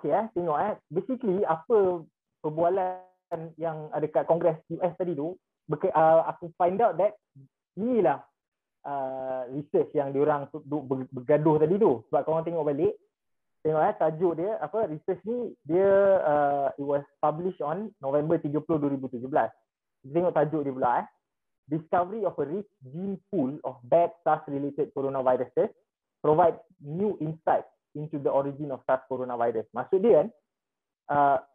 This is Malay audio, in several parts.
tengok basically apa perbualan yang ada kat Kongres US tadi tu, aku find out that inilah research yang diorang bergaduh tadi tu. Sebab korang tengok balik, tajuk dia apa, research ni dia it was published on November 30, 2017. Tengok tajuk dia pula Discovery of a rich gene pool of bad SARS-related coronaviruses provide new insight into the origin of SARS coronavirus. Maksud dia kan,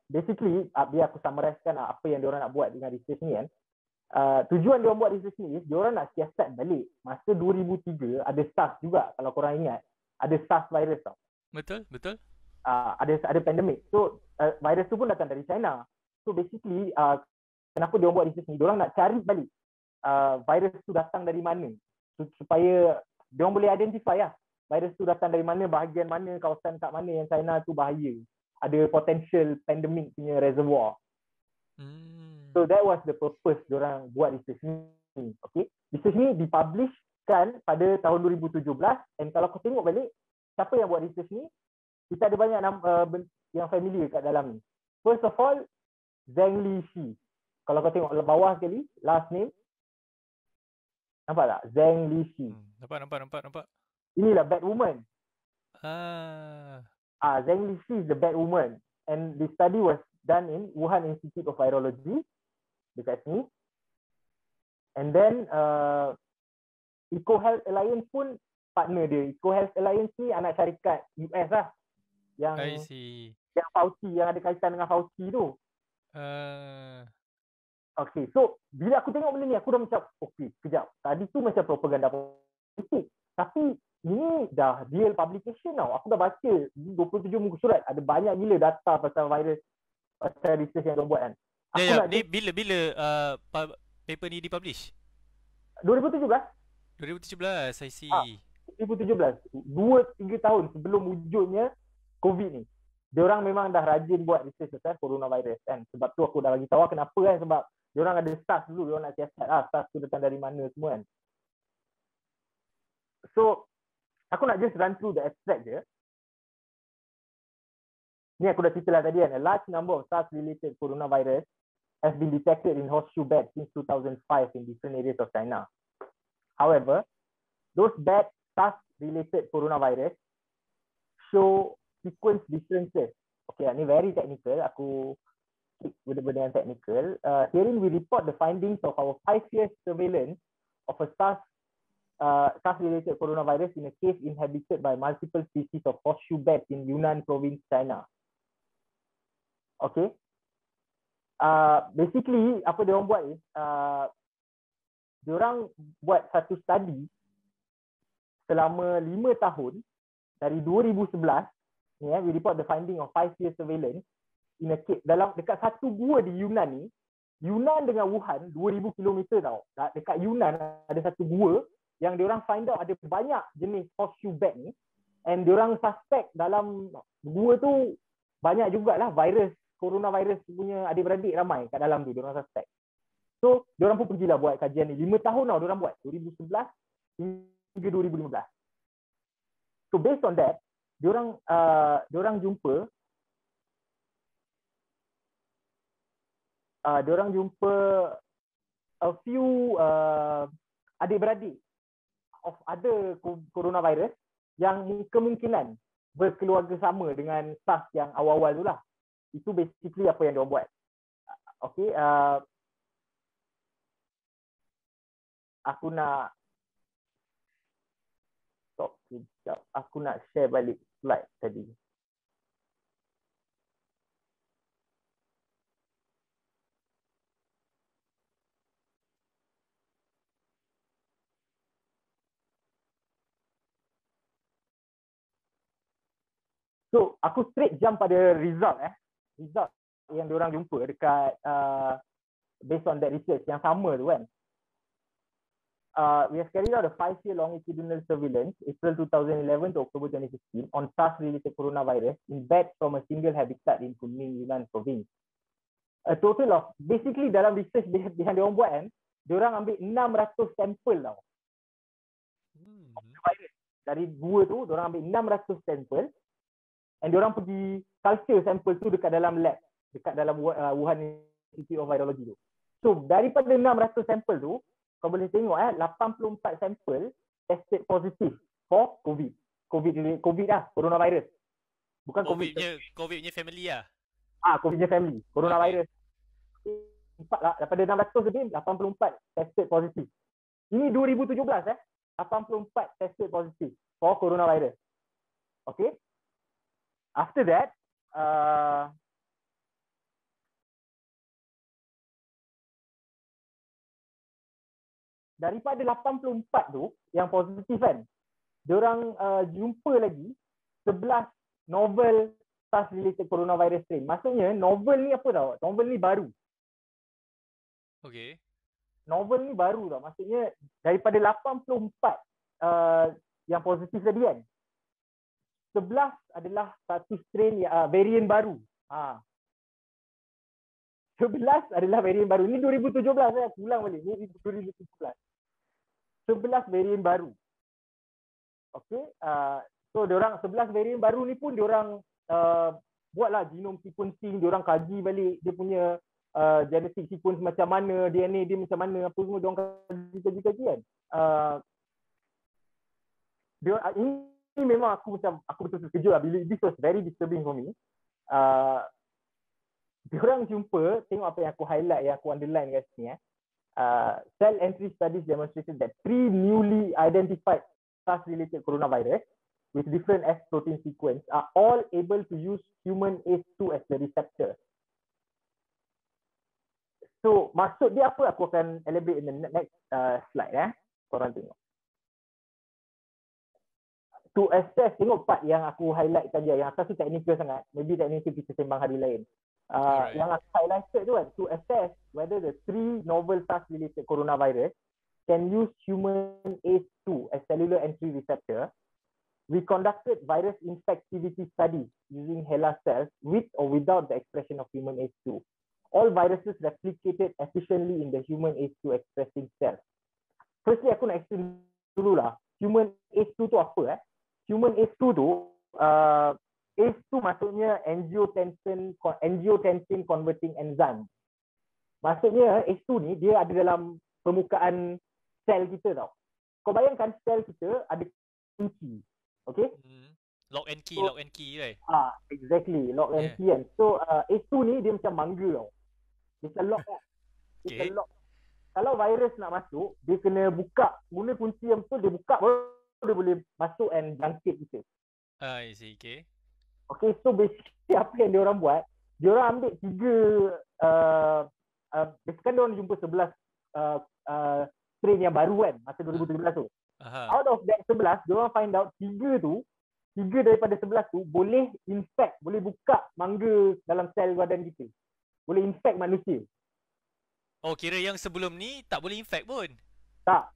basically biar aku summarizekan apa yang diorang nak buat dengan research ni kan. Tujuan diorang buat research ni, diorang nak siasat balik masa 2003 ada SARS juga, kalau korang ingat. Ada SARS virus tau. Betul. Ada pandemik. So virus tu pun datang dari China. So basically kenapa diorang buat research ni, diorang nak cari balik virus tu datang dari mana, supaya diorang boleh identify virus tu datang dari mana, bahagian mana, kawasan kat mana yang China tu bahaya, ada potential pandemic punya reservoir. So that was the purpose diorang buat research ni. Okay, research ni dipublishkan pada tahun 2017, and kalau kau tengok balik siapa yang buat research ni, kita ada banyak yang familiar kat dalam ni. First of all, Zheng Lishi. Kalau kau tengok bawah sekali, last name, nampak tak? Zheng Lishi. Nampak. Inilah Batwoman. Zheng Lishi is the Batwoman, and the study was done in Wuhan Institute of Virology dekat sini. And then EcoHealth Alliance pun partner dia. EcoHealth Alliance ni anak syarikat US yang Fauci, yang ada kaitan dengan Fauci tu. Okay, so bila aku tengok benda ni, aku dah macam okay, kejap, tadi tu macam propaganda politik, tapi ini dah real publication tau. Aku dah baca 27 muka surat, ada banyak gila data pasal virus, pasal research yang dia buat kan. Ni bila paper ni dipublish? 2017. 2017, I see. 2017, 2-3 tahun sebelum wujudnya COVID ni. Diorang memang dah rajin buat research pasal coronavirus kan. Sebab tu aku dah bagi tahu kenapa kan, sebab diorang ada SARS dulu, diorang nak siasat SARS tu datang dari mana semua kan. So aku nak just run through the abstract je. Ni aku dah cerita lah tadi kan, a large number of SARS-related coronavirus has been detected in horseshoe bats since 2005 in different areas of China. However, those bad SARS-related coronavirus show sequence differences. Okay, ni very technical. Aku benda-benda yang technical. Herein we report the findings of our 5-year surveillance of a SARS-related coronavirus in a cave inhabited by multiple species of horseshoe bats in Yunnan province, China. Okay. Basically apa dia orang buat is dia orang buat satu study selama 5 tahun dari 2011 ni we report the finding of 5-year surveillance in a cave, dekat satu gua di Yunnan ni. Yunnan dengan Wuhan 2000 km tau. Dekat Yunnan ada satu gua yang diorang find out ada banyak jenis horseshoe bat ni, and diorang suspect dalam gua tu banyak jugalah virus coronavirus punya adik-beradik ramai kat dalam tu, diorang suspect. So diorang pun pergilah buat kajian ni. 5 tahun tau diorang buat, 2011 hingga 2015. So based on that, diorang jumpa a few adik-beradik of other coronavirus yang kemungkinan berkeluarga sama dengan SARS yang awal-awal tu lah. Itu basically apa yang dia buat. Okay, aku nak stop sekejap. Aku nak share balik slide tadi. So aku straight jump pada result result yang diorang jumpa dekat based on that research yang sama tu kan. We have carried out a 5-year longitudinal surveillance April 2011 to October 2016 on SARS-related coronavirus in bats from a single habitat in Kunming, Yunnan province. A total of, basically dalam research yang diorang buat kan, diorang ambil 600 sampel tau. Dari gua tu, diorang ambil 600 sampel. and diorang pergi culture sample tu dekat dalam lab, dekat dalam Wuhan Institute of Virology tu. So daripada 600 sampel tu, kau boleh tengok 84 sampel tested positif for COVID lah, coronavirus. Bukan COVID. COVID-nya family lah. COVID-nya family, coronavirus. Empat lah, daripada 600 lebih, 84 tested positif. Ini 2017 84 tested positif for coronavirus. Okay. After that, daripada 84 tu yang positif kan, diorang jumpa lagi 11 novel SARS related coronavirus strain. Maksudnya novel ni apa tau? Novel ni baru. Okay. Novel ni baru tau. Maksudnya daripada 84 yang positif tadi kan, 11 adalah satu strain varian baru. 11 adalah varian baru. Ini 2017 aku ulang balik. Ini 2017. 11 varian baru. Okay. So diorang 11 varian baru ni pun diorang buatlah genome sequencing, diorang kaji balik dia punya genetic sequence macam mana, DNA dia macam mana, apa semua diorang kaji kan. Ini memang aku betul-betul terkejut lah bila this was very disturbing for me. Diorang jumpa, tengok apa yang aku highlight, yang aku underline kat sini. Cell entry studies demonstrated that 3 newly identified SARS-related coronavirus with different S protein sequence are all able to use human ACE2 as the receptor. So maksud dia apa, aku akan elaborate in the next slide. Korang tengok. To assess, tengok part yang aku highlightkan je, yang atas tu technical sangat. Maybe technical kita sembang hari lain. Yang aku highlighted tu kan, to assess whether the 3 novel SARS-related coronavirus can use human ACE2 as cellular entry receptor, we conducted virus infectivity studies using HeLa cells with or without the expression of human ACE2. All viruses replicated efficiently in the human ACE2 expressing cells. Firstly, aku nak explain dulu lah, human ACE2 tu apa? Human ACE2 tu, ACE2 maksudnya angiotensin converting enzyme. Maksudnya ACE2 ni dia ada dalam permukaan sel kita tau. Kau bayangkan sel kita ada kunci. Okay? Lock and key, right? Exactly, lock and key kan. So ACE2 ni dia macam mangga tau. Dia macam lock kan. Dia macam lock. Kalau virus nak masuk, dia kena buka, guna kunci yang betul, dia buka baru dia boleh masuk and jangkit kita. I see, okay. Okay, so basically apa yang diorang buat, diorang ambil 3 basically diorang jumpa 11 strain yang baru kan masa 2017 tu. Out of that 11, diorang find out 3 daripada 11 tu boleh infect, boleh buka mangga dalam sel badan kita. Boleh infect manusia. Oh, kira yang sebelum ni tak boleh infect pun? Tak.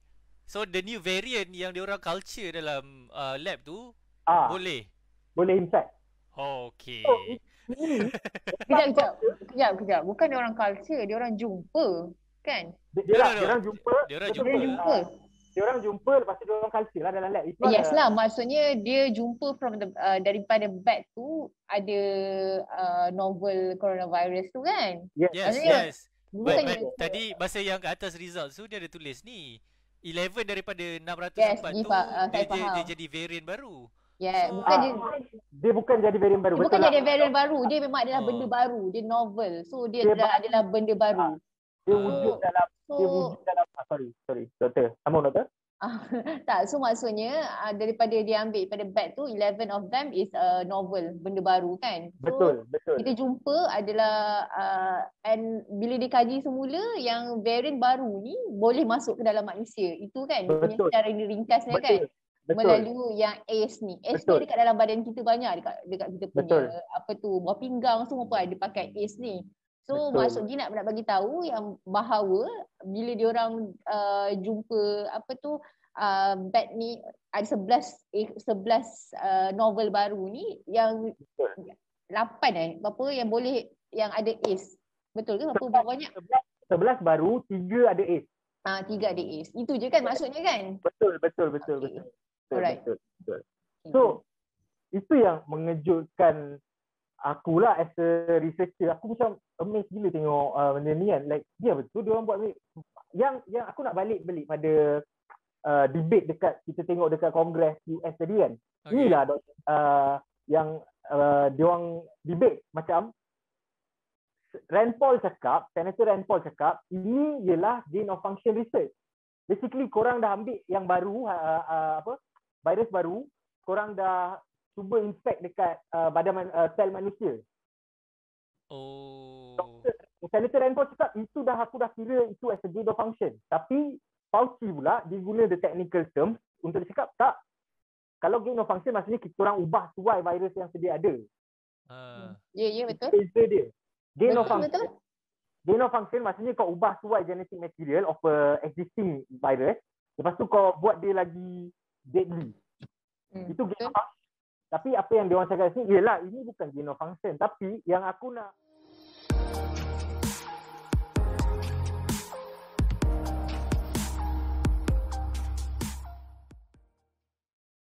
So the new variant yang diorang culture dalam lab tu boleh? Boleh infect. Oh, okay. So, Kejap. Bukan diorang culture, diorang jumpa. Kan? Diorang jumpa. Diorang jumpa lepas tu diorang culture lah dalam lab. Yes lah, maksudnya dia jumpa from daripada bat tu ada novel coronavirus tu kan? Yes. But tadi masa yang kat atas result tu dia ada tulis ni 11 daripada 604 tu dia jadi variant baru. Dia bukan jadi variant baru. Dia bukan jadi variant baru, dia memang adalah benda baru, dia novel. So dia adalah benda baru. Dia wujud dalam sorry doktor. Sambung doktor. Tak, so maksudnya daripada dia ambil pada bat tu 11 of them is novel, benda baru kan. So, betul. Kita jumpa adalah and bila dikaji semula yang variant baru ni boleh masuk ke dalam manusia. Itu kan dia punya secara ringkasnya kan. Melalui yang ACE ni. ACE ni dekat dalam badan kita banyak, dekat kita punya apa tu, buah pinggang semua pun ada pakai ACE ni. So maksud dia nak bagi tahu yang bahawa bila diorang jumpa apa tu bat ni ada 11 novel baru ni yang 8 berapa yang boleh yang ada ACE. Betul ke? Berapa banyak? 11 baru, 3 ada ACE. 3 ada ACE. Itu je kan maksudnya kan? Betul. Alright. So Itu yang mengejutkan aku lah as a researcher. Aku macam amazed gila tengok benda ni kan. Like dia betul dia orang buat yang aku nak balik pada debate dekat kita tengok dekat Kongres US tadi kan. Okay. Inilah yang dia orang debate macam Senator Rand Paul cakap ini ialah gain of function research. Basically korang dah ambil yang baru virus baru, korang dah cuba infect dekat badan sel manusia. Senator Rand Paul cakap itu aku dah kira itu as a gain of function. Tapi Fauci pula dia guna the technical terms untuk cakap tak. Kalau gain of function maksudnya kita orang ubah tuai virus yang sedia ada. Ya betul. Beza dia. Gain of function maksudnya kau ubah tuai genetic material of a existing virus. Lepas tu kau buat dia lagi deadly. Itu gain of function. Tapi apa yang dia orang cakap sini ialah ini bukan gain of function. Tapi yang aku nak